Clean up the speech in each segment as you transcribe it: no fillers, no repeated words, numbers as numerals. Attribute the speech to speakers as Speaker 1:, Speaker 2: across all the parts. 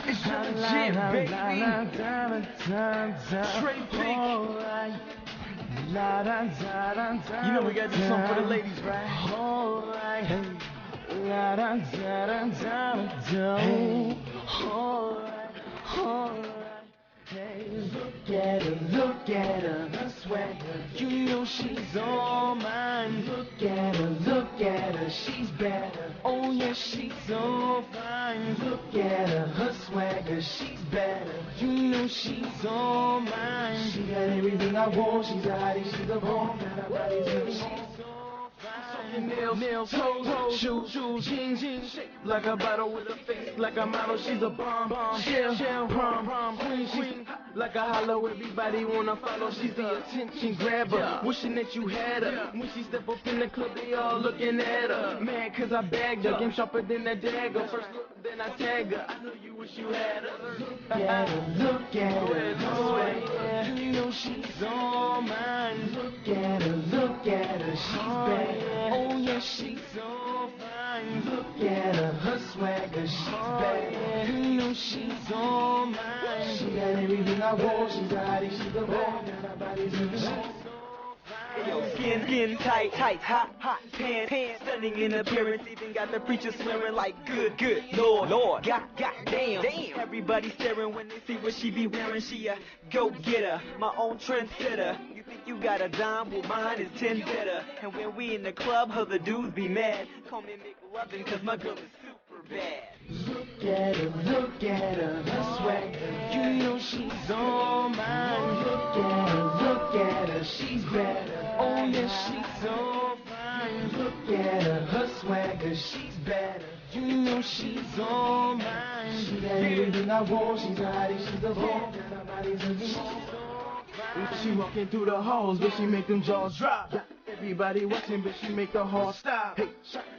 Speaker 1: It's legit, baby. Straight pink. You know we gotta do something for the ladies, right? Hey, look at her, her swagger. You know she's all mine. Look at her, she's better. Oh yeah, she's so fine. Look at her swagger, she's better. You know she's all mine. She got everything I want. She's a hottie, she's a bomb. Got her body's really she's so fine. Nails, toes, shoes, jeans, shaped like a bottle with a face like a model. She's a bomb, shell, prom, queen, like a hollow. Everybody wanna follow. She's the attention grabber, wishing that you had her. When she step up in the club, they all looking at her. Mad 'cause I bagged her, game sharper than a dagger. First look, then I tag her. I know you wish you had her. Look at her, you know she's all mine. Look at her, she's bad. Oh yeah, she's so fine. Look at her swagger, she's bad. You know she's all mine. She got everything I want. She's a hottie, she's a bomb. Got her body's really so fine. Yo, skin tight, hot, pants, stunning in appearance, even got the preacher swearing like good, Lord, God damn. Everybody staring when they see what she be wearing. She a go-getter, my own trendsetter. You think you got a dime? Well, mine is 10 better. And when we in the club, other dudes be mad. Call me McLovin' 'cause my girl is super bad. Look at her, her swagger. You know she's all mine. Look at her, she's better. Oh yeah, she's so fine. Look at her swagger, she's better. You know she's all mine. She got everything I want. She's a hottie, she's a bomb. Got her body's really so fine. She walking through the halls, but she make them jaws drop. Everybody watching, but she make the heart stop. Hey,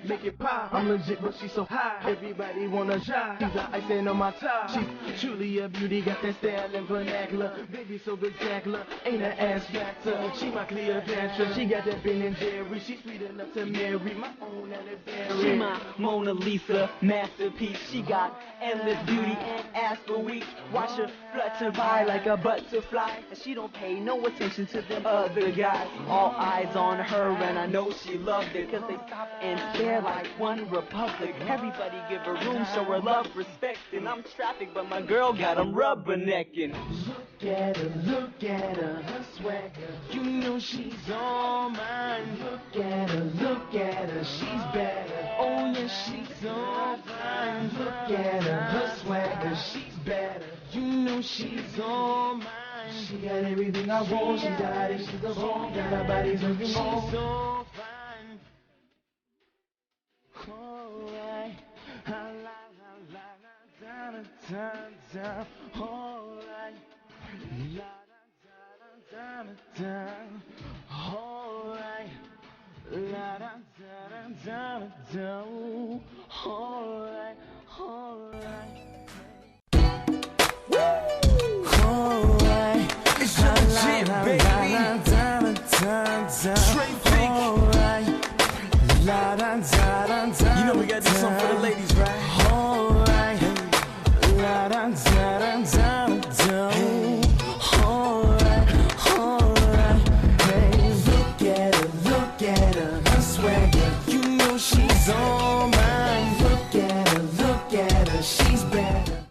Speaker 1: make it pop. I'm legit, but she's so high. Everybody wanna shine. She's the icing on my top. She's truly a beauty, got that style and vernacular. Baby so spectacular, ain't an ass factor. She my Cleopatra, she got that Ben and Jerry. She's sweet enough to marry my own Alexander. She my Mona Lisa, masterpiece. She got endless beauty and ass for weeks. Watch her flutter by like a butterfly, and she don't pay no attention to them other guys. All eyes on her, and I know she loved it, 'cause they stop and stare like one republic. Everybody give her room, show her love, respect, and I'm traffic, but my girl got 'em rubbernecking. Look at her, her swagger. You know she's all mine. Look at her, she's better. Oh yeah, she's so fine. Look at her swagger, she's better. You know she's all mine. She got everything I want. She's a hottie, she's a bomb. Got her body's looking more. She's so fine. Alright, alright, it's legit, baby. Straight pink. You know we gotta do something for the ladies, right? Look at her, her swagger. You know she's all mine. Look at her, she's better.